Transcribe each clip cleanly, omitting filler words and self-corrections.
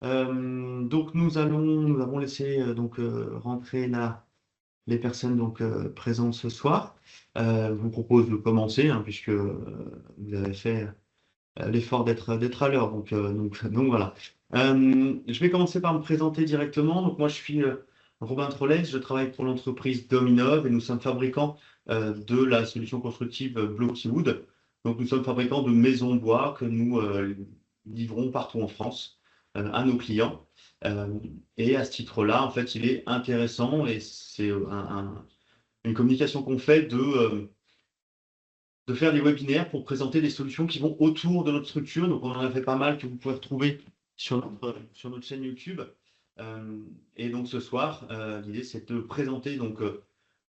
Donc nous avons laissé rentrer les personnes présentes ce soir. Je vous propose de commencer, hein, puisque vous avez fait l'effort d'être à l'heure. Donc voilà. Je vais commencer par me présenter directement. Donc moi je suis Robin Trollès, je travaille pour l'entreprise Dominov et nous sommes fabricants de la solution constructive Blockywood. Donc nous sommes fabricants de maisons bois que nous livrons partout en France à nos clients. Euh, et à ce titre-là, en fait, il est intéressant et c'est une communication qu'on fait de faire des webinaires pour présenter des solutions qui vont autour de notre structure. Donc, on en a fait pas mal que vous pouvez retrouver sur notre chaîne YouTube. Et donc, ce soir, l'idée, c'est de présenter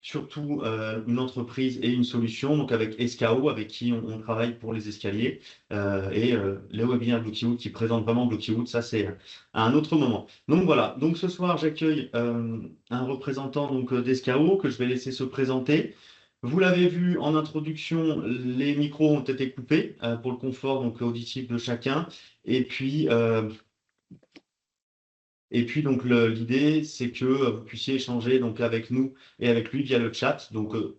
surtout une entreprise et une solution, donc avec SKO, avec qui on travaille pour les escaliers, les webinaires Blockywood qui présentent vraiment Blockywood, ça c'est à un autre moment. Donc voilà, donc ce soir j'accueille un représentant d'SKO que je vais laisser se présenter. Vous l'avez vu en introduction, les micros ont été coupés pour le confort auditif de chacun. Et puis, euh, l'idée, c'est que vous puissiez échanger avec nous et avec lui via le chat.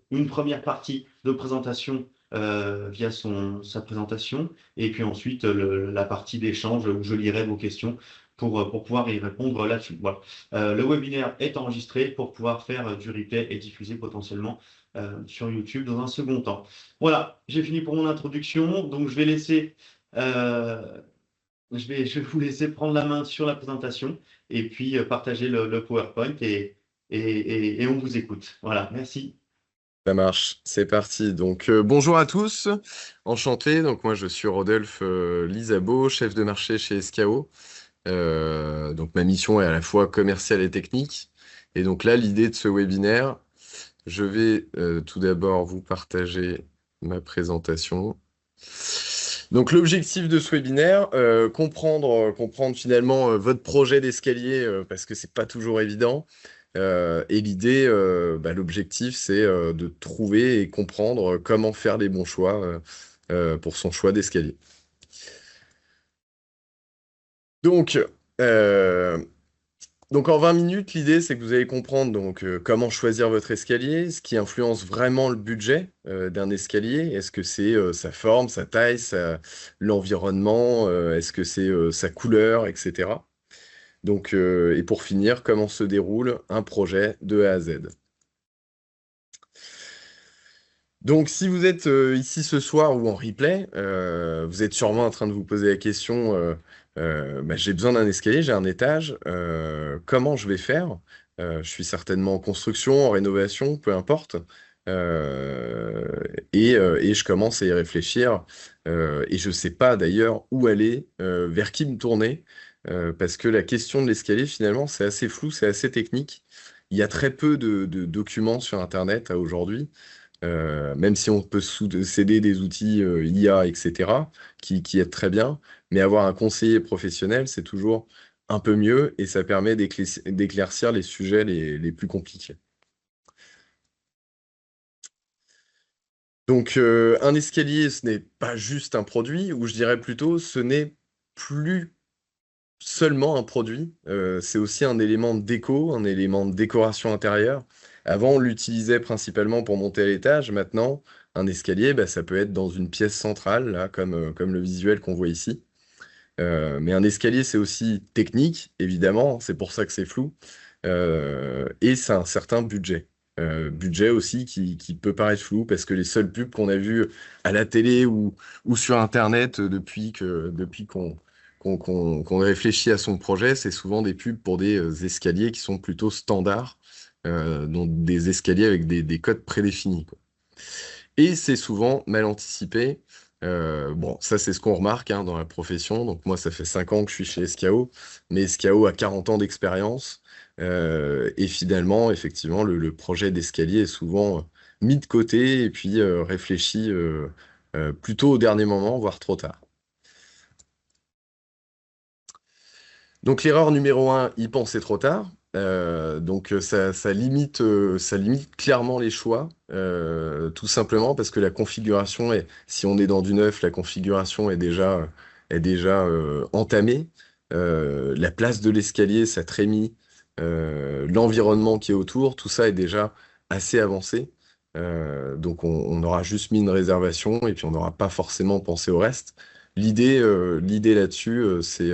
Une première partie de présentation via sa présentation, et puis ensuite la partie d'échange où je lirai vos questions pour pouvoir y répondre là-dessus. Voilà. Le webinaire est enregistré pour pouvoir faire du replay et diffuser potentiellement sur YouTube dans un second temps. Voilà, j'ai fini pour mon introduction, donc euh, je vais vous laisser prendre la main sur la présentation et puis partager le PowerPoint et on vous écoute. Voilà, merci. Ça marche, c'est parti. Donc, bonjour à tous, enchanté. Donc, moi, je suis Rodolphe Lisabo, chef de marché chez SKO. Donc, ma mission est à la fois commerciale et technique. Et donc là, l'idée de ce webinaire, je vais tout d'abord vous partager ma présentation. Donc, l'objectif de ce webinaire, comprendre finalement votre projet d'escalier, parce que c'est pas toujours évident. Et l'idée, l'objectif, c'est de trouver et comprendre comment faire les bons choix pour son choix d'escalier. Donc, euh, donc en 20 minutes, l'idée, c'est que vous allez comprendre comment choisir votre escalier, ce qui influence vraiment le budget d'un escalier. Est-ce que c'est sa forme, sa taille, l'environnement, est-ce que c'est sa couleur, etc. Donc, et pour finir, comment se déroule un projet de A à Z. Donc, si vous êtes ici ce soir ou en replay, vous êtes sûrement en train de vous poser la question, j'ai besoin d'un escalier, j'ai un étage, comment je vais faire? Je suis certainement en construction, en rénovation, peu importe. Euh, et je commence à y réfléchir. Et je ne sais pas d'ailleurs où aller, vers qui me tourner, parce que la question de l'escalier, finalement, c'est assez flou, c'est assez technique. Il y a très peu de documents sur Internet à aujourd'hui. Même si on peut céder des outils IA, etc., qui aident très bien, mais avoir un conseiller professionnel, c'est toujours un peu mieux et ça permet d'éclaircir les sujets les plus compliqués. Donc, un escalier, ce n'est pas juste un produit, ou je dirais plutôt, ce n'est plus seulement un produit, c'est aussi un élément de déco, un élément de décoration intérieure. Avant, on l'utilisait principalement pour monter à l'étage. Maintenant, un escalier, ça peut être dans une pièce centrale, là, comme le visuel qu'on voit ici. Mais un escalier, c'est aussi technique, évidemment, c'est pour ça que c'est flou. Et c'est un certain budget. Budget aussi qui peut paraître flou parce que les seules pubs qu'on a vues à la télé ou sur Internet depuis qu'on réfléchit à son projet, c'est souvent des pubs pour des escaliers qui sont plutôt standards, donc des escaliers avec des codes prédéfinis, quoi. Et c'est souvent mal anticipé. Bon, ça, c'est ce qu'on remarque hein, dans la profession. Donc, moi, ça fait 5 ans que je suis chez SKO, mais SKO a 40 ans d'expérience. Et finalement, effectivement, le projet d'escalier est souvent mis de côté et puis réfléchi plutôt au dernier moment, voire trop tard. Donc l'erreur numéro un, y penser trop tard. Ça limite clairement les choix, tout simplement parce que la si on est dans du neuf, la configuration est déjà entamée. la place de l'escalier, sa trémie, l'environnement qui est autour, tout ça est déjà assez avancé. Donc on aura juste mis une réservation et puis on n'aura pas forcément pensé au reste. L'idée là-dessus, c'est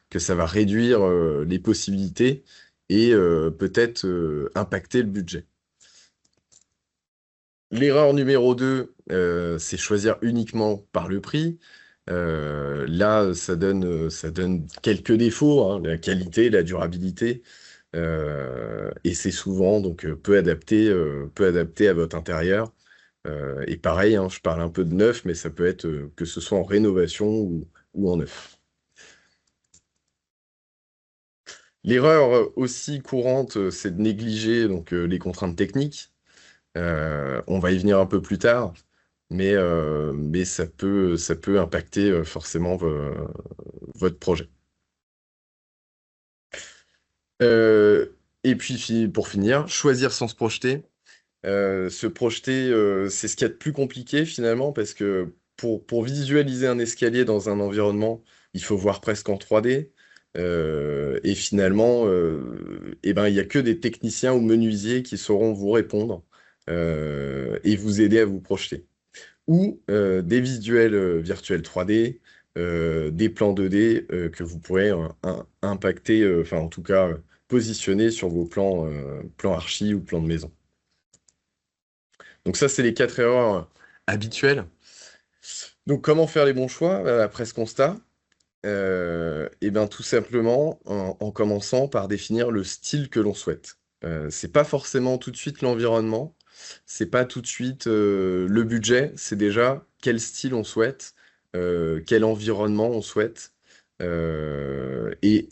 que ça va réduire les possibilités et peut-être impacter le budget. L'erreur numéro 2, c'est choisir uniquement par le prix. Là, ça donne quelques défauts, hein, la qualité, la durabilité, et c'est souvent donc peu adapté à votre intérieur. Et pareil, hein, je parle un peu de neuf, mais ça peut être que ce soit en rénovation ou en neuf. L'erreur aussi courante, c'est de négliger donc les contraintes techniques. On va y venir un peu plus tard, mais ça peut impacter forcément votre projet. Euh, et puis, pour finir, choisir sans se projeter. Se projeter, c'est ce qu'il y a de plus compliqué finalement, parce que pour visualiser un escalier dans un environnement, il faut voir presque en 3D. Et finalement, eh ben, il n'y a que des techniciens ou menuisiers qui sauront vous répondre et vous aider à vous projeter. Ou des visuels virtuels 3D, des plans 2D que vous pourrez impacter, enfin en tout cas positionner sur vos plans archi ou plans de maison. Donc ça, c'est les 4 erreurs habituelles. Donc comment faire les bons choix après ce constat? Et bien tout simplement en commençant par définir le style que l'on souhaite. C'est pas forcément tout de suite l'environnement, c'est pas tout de suite le budget, c'est déjà quel style on souhaite, quel environnement on souhaite, et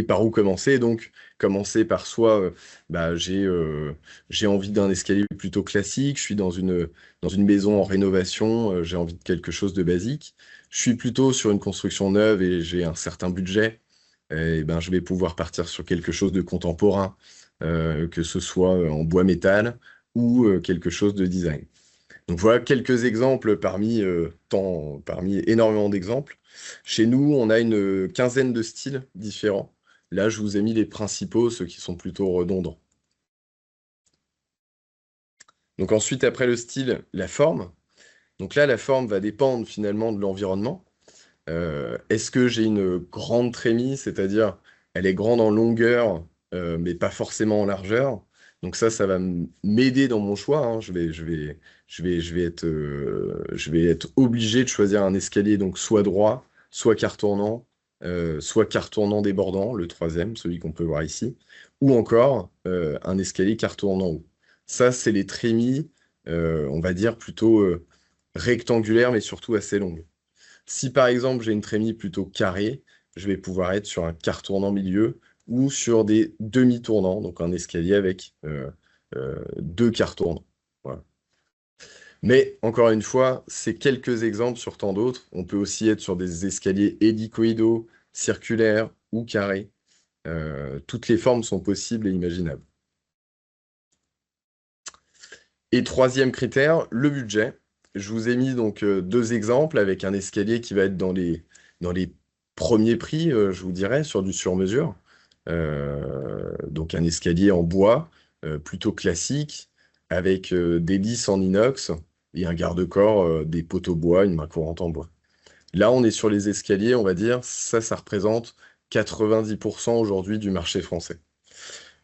par où commencer. Donc commencer par soit bah, j'ai envie d'un escalier plutôt classique, je suis dans une maison en rénovation, j'ai envie de quelque chose de basique. Je suis plutôt sur une construction neuve et j'ai un certain budget, et ben, je vais pouvoir partir sur quelque chose de contemporain, que ce soit en bois métal ou quelque chose de design. Donc voilà quelques exemples parmi énormément d'exemples. Chez nous, on a une quinzaine de styles différents. Là, je vous ai mis les principaux, ceux qui sont plutôt redondants. Donc ensuite, après le style, la forme. Donc là, la forme va dépendre finalement de l'environnement. Est-ce que j'ai une grande trémie, c'est-à-dire elle est grande en longueur, mais pas forcément en largeur. Donc ça va m'aider dans mon choix, hein. Je vais être obligé de choisir un escalier donc soit droit, soit cartournant débordant, le troisième, celui qu'on peut voir ici, ou encore un escalier cartournant haut. Ça, c'est les trémies, on va dire plutôt rectangulaires, mais surtout assez longues. Si par exemple j'ai une trémie plutôt carrée, je vais pouvoir être sur un quart tournant milieu ou sur des demi-tournants, donc un escalier avec deux quarts tournants. Voilà. Mais encore une fois, c'est quelques exemples sur tant d'autres. On peut aussi être sur des escaliers hélicoïdaux, circulaires ou carrés. Toutes les formes sont possibles et imaginables. Et troisième critère, le budget. Je vous ai mis donc deux exemples avec un escalier qui va être dans les premiers prix, je vous dirais, sur du sur-mesure. Donc un escalier en bois, plutôt classique, avec des lisses en inox et un garde-corps, des poteaux bois, une main courante en bois. Là, on est sur les escaliers, on va dire, ça représente 90% aujourd'hui du marché français.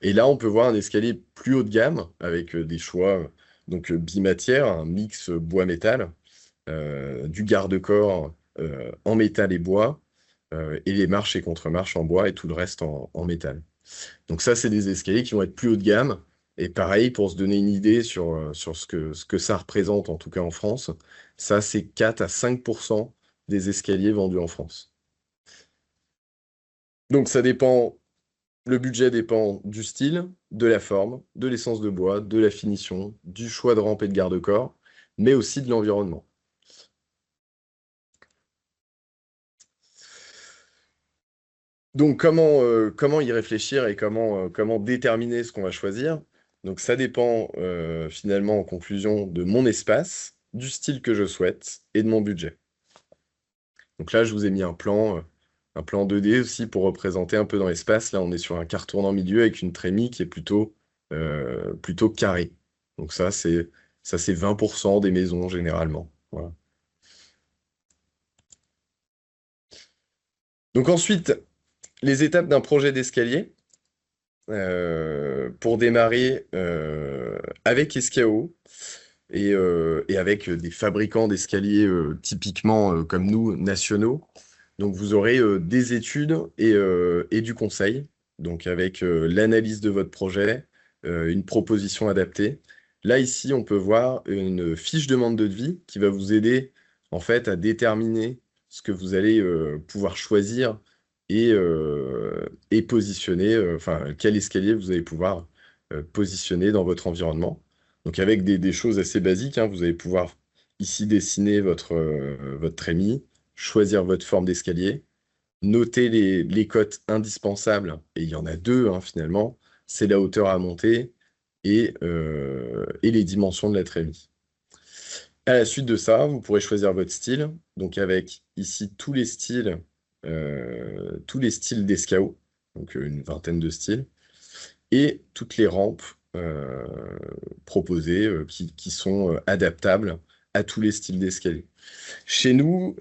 Et là, on peut voir un escalier plus haut de gamme, avec des choix donc bimatière, un mix bois-métal, du garde-corps en métal et bois, et les marches et contre-marches en bois et tout le reste en métal. Donc ça, c'est des escaliers qui vont être plus haut de gamme. Et pareil, pour se donner une idée sur ce que ça représente, en tout cas en France, ça, c'est 4 à 5% des escaliers vendus en France. Donc ça dépend, le budget dépend du style, de la forme, de l'essence de bois, de la finition, du choix de rampe et de garde-corps, mais aussi de l'environnement. Donc, comment y réfléchir et comment déterminer ce qu'on va choisir? Donc, ça dépend finalement en conclusion de mon espace, du style que je souhaite et de mon budget. Donc là, je vous ai mis un plan 2D aussi pour représenter un peu dans l'espace. Là, on est sur un quart tournant milieu avec une trémie qui est plutôt carrée. Donc ça, c'est 20% des maisons généralement. Voilà. Donc ensuite, les étapes d'un projet d'escalier. Pour démarrer avec Escao et avec des fabricants d'escaliers typiquement comme nous, nationaux. Donc vous aurez des études et du conseil, donc avec l'analyse de votre projet, une proposition adaptée. Là, ici, on peut voir une fiche de demande de devis qui va vous aider en fait à déterminer ce que vous allez pouvoir choisir et positionner, enfin, quel escalier vous allez pouvoir positionner dans votre environnement. Donc avec des choses assez basiques, hein, vous allez pouvoir ici dessiner votre trémie, choisir votre forme d'escalier, noter les cotes indispensables, et il y en a deux hein, finalement, c'est la hauteur à monter et les dimensions de la trémie. À la suite de ça, vous pourrez choisir votre style, donc avec ici tous les styles d'escao, donc une vingtaine de styles, et toutes les rampes euh, proposées qui sont adaptables à tous les styles d'escalier. Chez nous,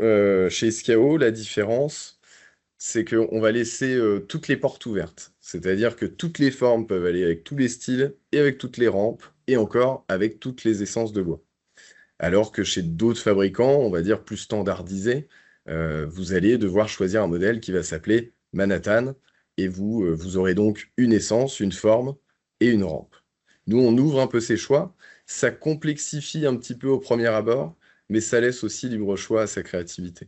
chez Escao, la différence, c'est qu'on va laisser toutes les portes ouvertes. C'est-à-dire que toutes les formes peuvent aller avec tous les styles et avec toutes les rampes, et encore avec toutes les essences de bois. Alors que chez d'autres fabricants, on va dire plus standardisés, vous allez devoir choisir un modèle qui va s'appeler Manhattan, et vous aurez donc une essence, une forme et une rampe. Nous, on ouvre un peu ces choix. Ça complexifie un petit peu au premier abord, mais ça laisse aussi libre choix à sa créativité.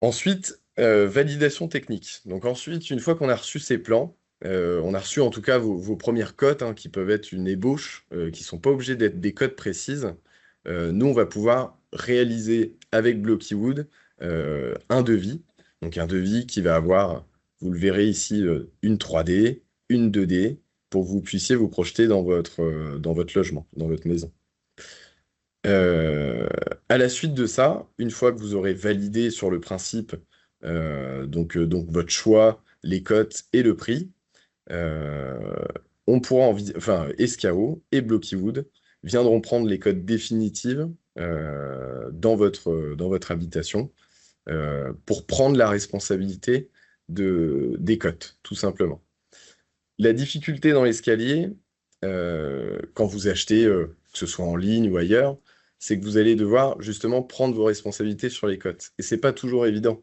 Ensuite, validation technique. Donc ensuite, une fois qu'on a reçu ces plans, on a reçu en tout cas vos premières cotes, hein, qui peuvent être une ébauche, qui ne sont pas obligées d'être des cotes précises. Nous, on va pouvoir réaliser avec Blockywood un devis. Donc un devis qui va avoir, vous le verrez ici, une 3D, une 2D, pour que vous puissiez vous projeter dans votre logement, dans votre maison. Euh, à la suite de ça, une fois que vous aurez validé sur le principe donc votre choix, les cotes et le prix, euh, on pourra enfin Escao et Blockywood viendront prendre les cotes définitives dans votre habitation pour prendre la responsabilité des cotes, tout simplement. La difficulté dans l'escalier, quand vous achetez, que ce soit en ligne ou ailleurs, c'est que vous allez devoir justement prendre vos responsabilités sur les cotes. Et c'est pas toujours évident.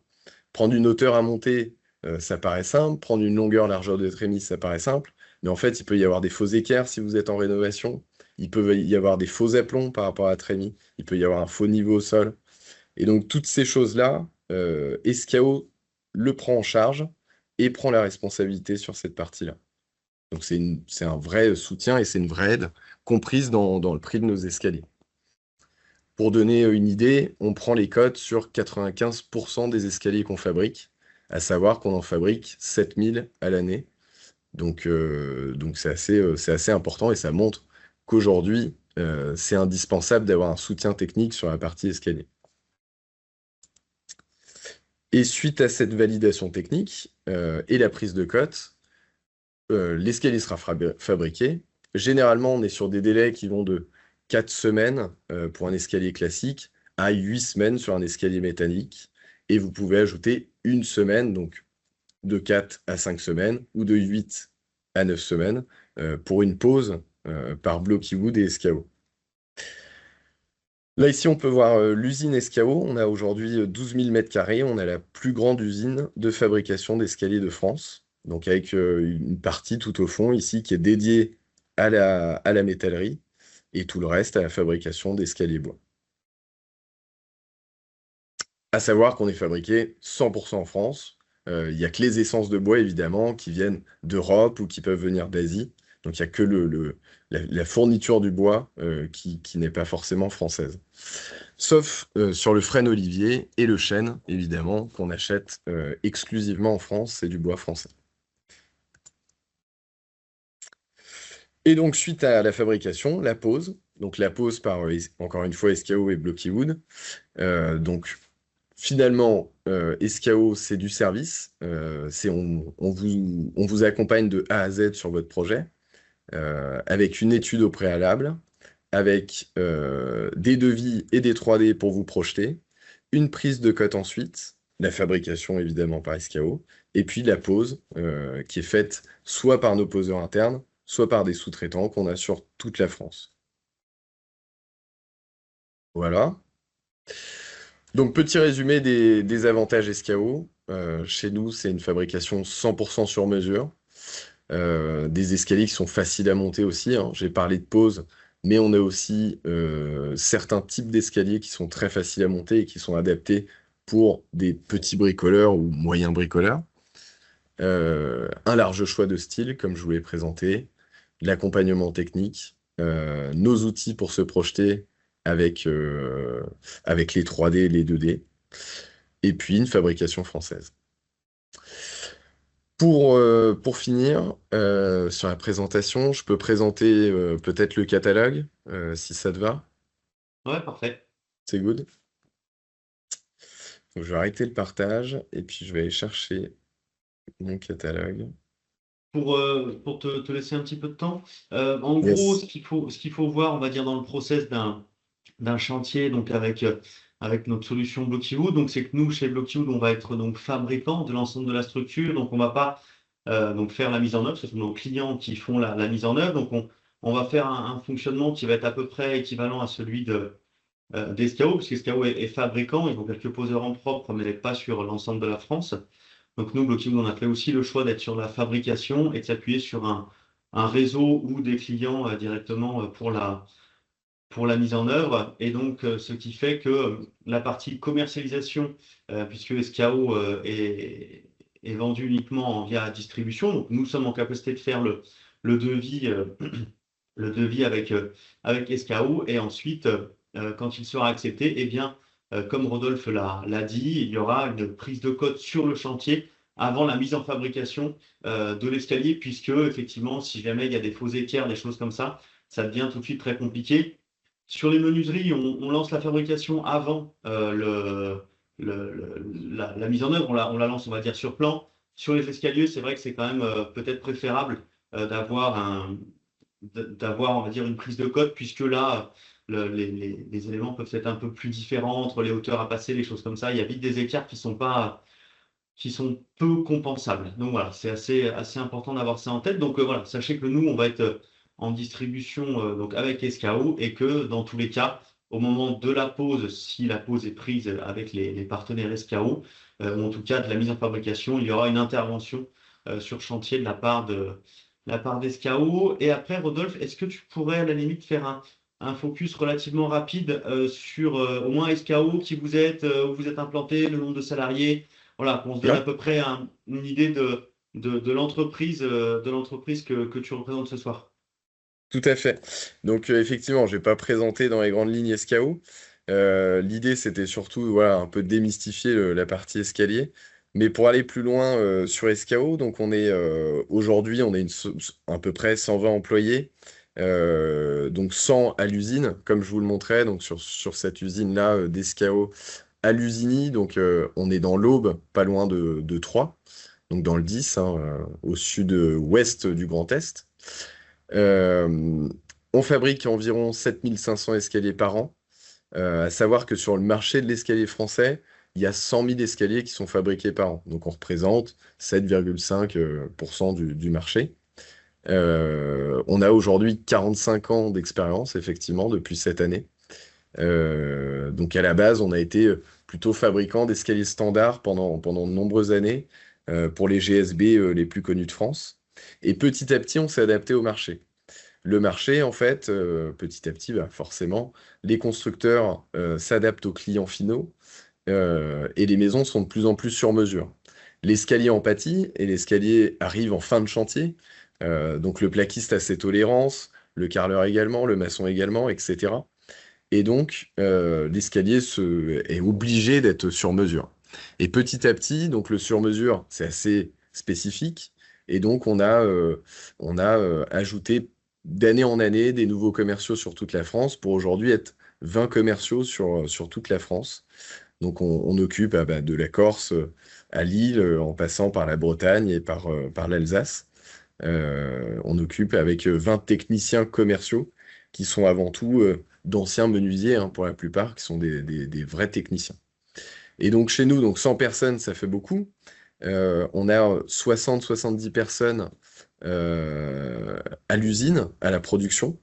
Prendre une hauteur à monter, ça paraît simple. Prendre une longueur, largeur de trémie, ça paraît simple. Mais en fait, il peut y avoir des faux équerres si vous êtes en rénovation. Il peut y avoir des faux aplombs par rapport à la trémie. Il peut y avoir un faux niveau au sol. Et donc, toutes ces choses-là, Escao le prend en charge et prend la responsabilité sur cette partie-là. Donc c'est un vrai soutien et c'est une vraie aide comprise dans le prix de nos escaliers. Pour donner une idée, on prend les cotes sur 95% des escaliers qu'on fabrique, à savoir qu'on en fabrique 7000 à l'année. Donc c'est assez important et ça montre qu'aujourd'hui, c'est indispensable d'avoir un soutien technique sur la partie escalier. Et suite à cette validation technique et la prise de cote, l'escalier sera fabriqué. Généralement, on est sur des délais qui vont de 4 semaines pour un escalier classique à 8 semaines sur un escalier métallique. Et vous pouvez ajouter une semaine, donc de 4 à 5 semaines, ou de 8 à 9 semaines, pour une pause par Blockywood et Escao. Là, ici, on peut voir l'usine Escao. On a aujourd'hui 12 000 m². On a la plus grande usine de fabrication d'escaliers de France. Donc, avec une partie tout au fond ici qui est dédiée à la métallerie et tout le reste à la fabrication d'escaliers bois. À savoir qu'on est fabriqué 100% en France. Il n'y a que les essences de bois, évidemment, qui viennent d'Europe ou qui peuvent venir d'Asie. Donc, il n'y a que la fourniture du bois qui n'est pas forcément française. Sauf sur le frêne olivier et le chêne, évidemment, qu'on achète exclusivement en France, c'est du bois français. Et donc, suite à la fabrication, la pose, donc la pose par, encore une fois, SKO et Blockywood. Donc, finalement, SKO, c'est du service. On vous accompagne de A à Z sur votre projet, avec une étude au préalable, avec des devis et des 3D pour vous projeter, une prise de cote ensuite, la fabrication évidemment par SKO, et puis la pose qui est faite soit par nos poseurs internes, soit par des sous-traitants qu'on a sur toute la France. Voilà. Donc, petit résumé des avantages SKO. Chez nous, c'est une fabrication 100% sur mesure. Des escaliers qui sont faciles à monter aussi, hein. J'ai parlé de pose, mais on a aussi certains types d'escaliers qui sont très faciles à monter et qui sont adaptés pour des petits bricoleurs ou moyens bricoleurs. Un large choix de styles, comme je vous l'ai présenté, l'accompagnement technique, nos outils pour se projeter avec les 3D et les 2D, et puis une fabrication française. Pour finir, sur la présentation, je peux présenter peut-être le catalogue, si ça te va. Ouais, parfait. C'est good. Donc, je vais arrêter le partage et puis je vais aller chercher mon catalogue. Pour te laisser un petit peu de temps, en gros, Yes. ce qu'il faut voir, on va dire, dans le process d'un chantier, donc avec notre solution Blocklywood, donc c'est que nous, chez Blocklywood, on va être donc fabricant de l'ensemble de la structure, donc on va pas donc faire la mise en œuvre, ce sont nos clients qui font la mise en œuvre, donc on va faire un fonctionnement qui va être à peu près équivalent à celui d'SKO, parce qu'SKO est fabricant, ils ont quelques poseurs en propre, mais pas sur l'ensemble de la France. Donc nous, Blocklywood, on a fait aussi le choix d'être sur la fabrication et de s'appuyer sur un réseau ou des clients directement pour la mise en œuvre. Et donc, ce qui fait que la partie commercialisation, puisque SKO est vendu uniquement via distribution, donc nous sommes en capacité de faire le devis, le devis avec SKO. Et ensuite, quand il sera accepté, eh bien, comme Rodolphe l'a dit, il y aura une prise de code sur le chantier avant la mise en fabrication de l'escalier, puisque effectivement, si jamais il y a des faux équerres, des choses comme ça devient tout de suite très compliqué. Sur les menuiseries, on lance la fabrication avant la mise en œuvre, on la lance, on va dire, sur plan. Sur les escaliers, c'est vrai que c'est quand même peut-être préférable d'avoir d'avoir, on va dire, une prise de code, puisque là, les éléments peuvent être un peu plus différents entre les hauteurs à passer, les choses comme ça. Il y a vite des écarts qui sont peu compensables. Donc voilà, c'est assez important d'avoir ça en tête. Donc voilà, sachez que nous, on va être en distribution donc avec SKO et que dans tous les cas, au moment de la pause, si la pause est prise avec les partenaires SKO, ou en tout cas de la mise en fabrication, il y aura une intervention sur chantier de la part d'SKO. Et après, Rodolphe, est-ce que tu pourrais à la limite faire un focus relativement rapide sur au moins SKO, qui vous êtes, où vous êtes implanté, le nombre de salariés, voilà, qu'on se donne à Ouais, peu près une idée de l'entreprise que tu représentes ce soir. tout à fait. Donc, effectivement, je vais pas présenter dans les grandes lignes SKO. L'idée, c'était surtout, voilà, un peu démystifier la partie escalier. Mais pour aller plus loin sur SKO, donc aujourd'hui, on est à peu près 120 employés, donc 100 à l'usine, comme je vous le montrais, donc sur cette usine-là d'SKO à Lusigny, donc on est dans l'Aube, pas loin de Troyes, donc dans le 10, hein, au sud-ouest du Grand Est. Euh, on fabrique environ 7500 escaliers par an. À savoir que sur le marché de l'escalier français, il y a 100 000 escaliers qui sont fabriqués par an. Donc on représente 7,5% du marché. On a aujourd'hui 45 ans d'expérience, effectivement, depuis cette année. Donc à la base, on a été plutôt fabricant d'escaliers standards pendant de nombreuses années pour les GSB les plus connus de France. Et petit à petit, on s'est adapté au marché. Le marché, en fait, petit à petit, bah, forcément, les constructeurs s'adaptent aux clients finaux et les maisons sont de plus en plus sur mesure. L'escalier en pâtit et l'escalier arrive en fin de chantier. Donc le plaquiste a ses tolérances, le carreleur également, le maçon également, etc. Et donc l'escalier est obligé d'être sur mesure. Et petit à petit, donc le sur mesure, c'est assez spécifique. Et donc on a ajouté d'année en année des nouveaux commerciaux sur toute la France pour aujourd'hui être 20 commerciaux sur toute la France. Donc on occupe de la Corse à Lille, en passant par la Bretagne et par l'Alsace. On occupe avec 20 techniciens commerciaux qui sont avant tout d'anciens menuisiers, hein, pour la plupart, qui sont des vrais techniciens. Et donc chez nous, donc 100 personnes, ça fait beaucoup. On a 60-70 personnes à l'usine, à la production,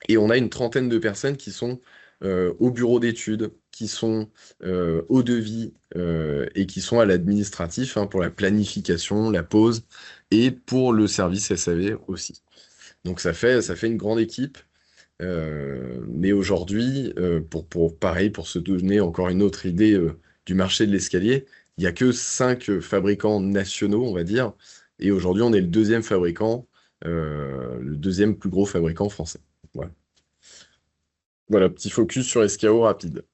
et on a une trentaine de personnes qui sont au bureau d'études, qui sont au devis et qui sont à l'administratif, hein, pour la planification, la pause et pour le service SAV aussi. Donc ça fait une grande équipe. Mais aujourd'hui, pareil, pour se donner encore une autre idée du marché de l'escalier, il n'y a que 5 fabricants nationaux, on va dire. Et aujourd'hui, on est le deuxième fabricant, le deuxième plus gros fabricant français. Voilà. Voilà, petit focus sur SKO rapide.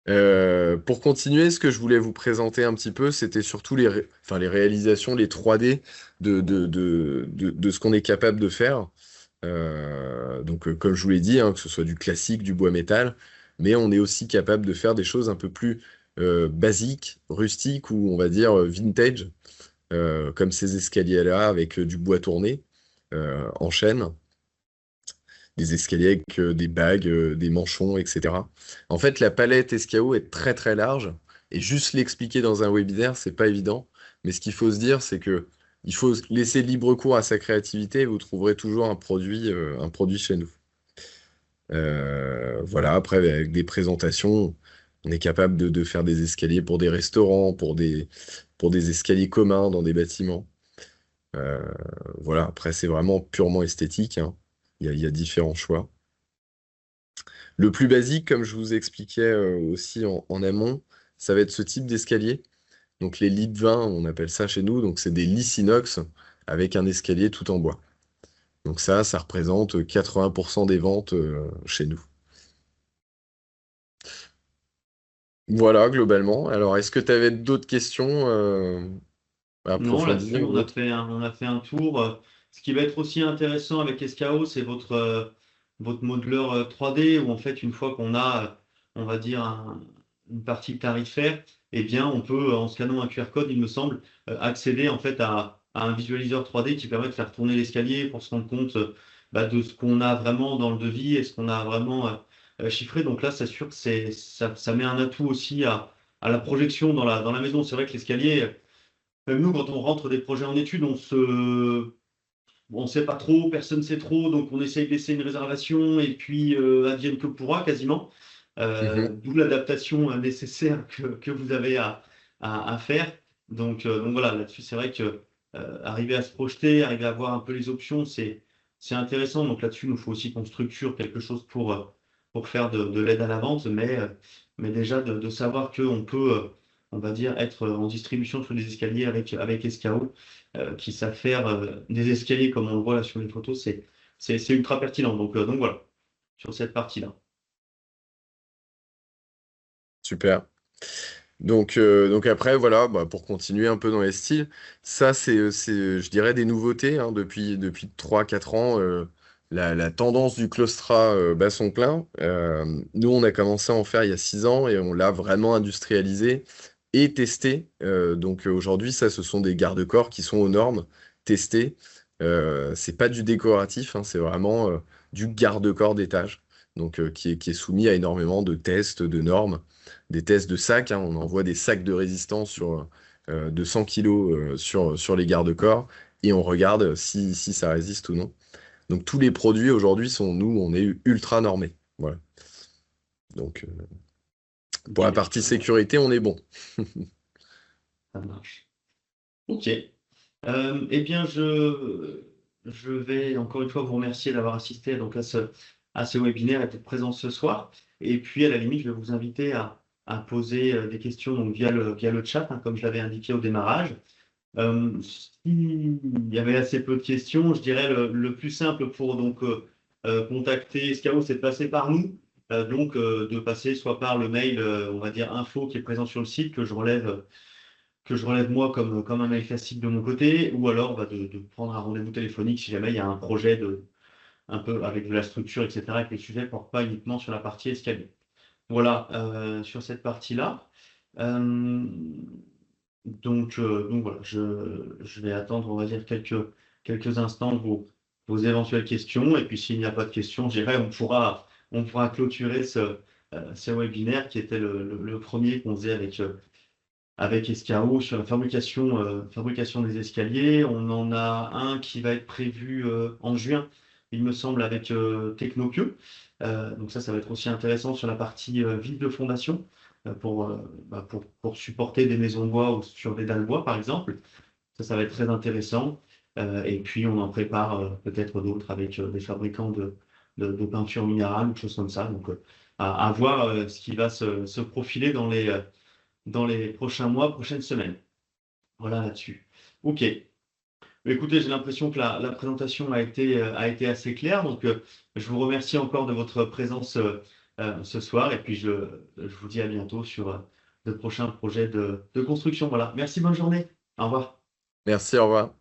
Pour continuer, ce que je voulais vous présenter un petit peu, c'était surtout les réalisations, les 3D de ce qu'on est capable de faire. Donc, comme je vous l'ai dit, hein, que ce soit du classique, du bois métal, mais on est aussi capable de faire des choses un peu plus basiques, rustiques ou on va dire vintage, comme ces escaliers-là avec du bois tourné en chaîne, des escaliers avec des bagues, des manchons, etc. En fait, la palette SKO est très très large et juste l'expliquer dans un webinaire, c'est pas évident. Mais ce qu'il faut se dire, c'est que il faut laisser libre cours à sa créativité et vous trouverez toujours un produit chez nous. Voilà, après, avec des présentations, on est capable de faire des escaliers pour des restaurants, pour des escaliers communs dans des bâtiments. Euh, voilà, après, c'est vraiment purement esthétique, hein. Il y a différents choix. Le plus basique, comme je vous expliquais aussi en amont, ça va être ce type d'escalier. Donc les lits de vin, on appelle ça chez nous, donc c'est des lits inox avec un escalier tout en bois. Donc ça représente 80% des ventes chez nous. Voilà, globalement. Alors, est-ce que tu avais d'autres questions à Non, là-dessus, approfondir ou autre? on a fait un tour. Ce qui va être aussi intéressant avec SKO, c'est votre modeleur 3D, où en fait, une fois qu'on a, on va dire, une partie tarifaire, eh bien, on peut, en scannant un QR code, il me semble, accéder en fait à un visualiseur 3D qui permet de faire tourner l'escalier pour se rendre compte de ce qu'on a vraiment dans le devis et ce qu'on a vraiment chiffré. Donc là, c'est sûr que ça met un atout aussi à la projection dans la maison. C'est vrai que l'escalier. Même nous, quand on rentre des projets en études, on sait pas trop, personne sait trop, donc on essaye de laisser une réservation et puis advienne que pourra quasiment. Mhm. D'où l'adaptation nécessaire que vous avez à faire. Donc voilà, là-dessus, c'est vrai que arriver à se projeter, arriver à voir un peu les options, c'est intéressant. Donc là-dessus, il nous faut aussi qu'on structure quelque chose pour faire de l'aide à la vente, mais déjà de savoir qu'on peut, on va dire, être en distribution sur des escaliers avec SKO, qui savent faire des escaliers comme on le voit là sur les photos, c'est ultra pertinent. Donc voilà, sur cette partie-là. Super. Donc après, voilà, pour continuer un peu dans les styles, ça, je dirais, des nouveautés, hein, depuis 3-4 ans. La tendance du claustra bat son plein. Nous, on a commencé à en faire il y a 6 ans et on l'a vraiment industrialisé et testé. Donc aujourd'hui, ça, ce sont des garde-corps qui sont aux normes, testés. C'est pas du décoratif, hein, c'est vraiment du garde-corps d'étage, donc qui est soumis à énormément de tests, de normes, des tests de sacs, hein. On envoie des sacs de résistance de 100 kilos sur les garde-corps et on regarde si ça résiste ou non. Donc tous les produits aujourd'hui nous, on est ultra normés. Voilà. Donc pour la Ok, partie sécurité, on est bon. ça marche. Ok. Eh bien, je vais encore une fois vous remercier d'avoir assisté donc, à ce webinaire et d'être présent ce soir. Et puis, à la limite, je vais vous inviter à poser des questions donc, via le chat, hein, comme je l'avais indiqué au démarrage. S'il y avait assez peu de questions, je dirais le plus simple pour donc, contacter SKO, c'est de passer par nous. De passer soit par le mail, on va dire info qui est présent sur le site, que je relève que je relève moi comme un mail classique de mon côté, ou alors de prendre un rendez-vous téléphonique si jamais il y a un projet un peu avec de la structure, etc., et que les sujets ne portent pas uniquement sur la partie escalier. Voilà, sur cette partie-là. Euh, donc voilà, je vais attendre, on va dire, quelques instants vos éventuelles questions. Et puis s'il n'y a pas de questions, je dirais, on pourra clôturer ce webinaire qui était le premier qu'on faisait avec Escaro sur la fabrication des escaliers. On en a un qui va être prévu en juin, il me semble, avec Technopio. Donc ça va être aussi intéressant sur la partie vide de fondation pour supporter des maisons de bois ou sur des dalles bois, par exemple. Ça va être très intéressant. Et puis on en prépare peut-être d'autres avec des fabricants de peinture minérale ou choses comme ça. Donc à voir ce qui va se profiler dans les prochains mois, prochaines semaines. Voilà là-dessus. OK. Écoutez, j'ai l'impression que la présentation a été assez claire. Donc, je vous remercie encore de votre présence ce soir. Et puis, je vous dis à bientôt sur de prochains projets de construction. Voilà. Merci, bonne journée. Au revoir. Merci, au revoir.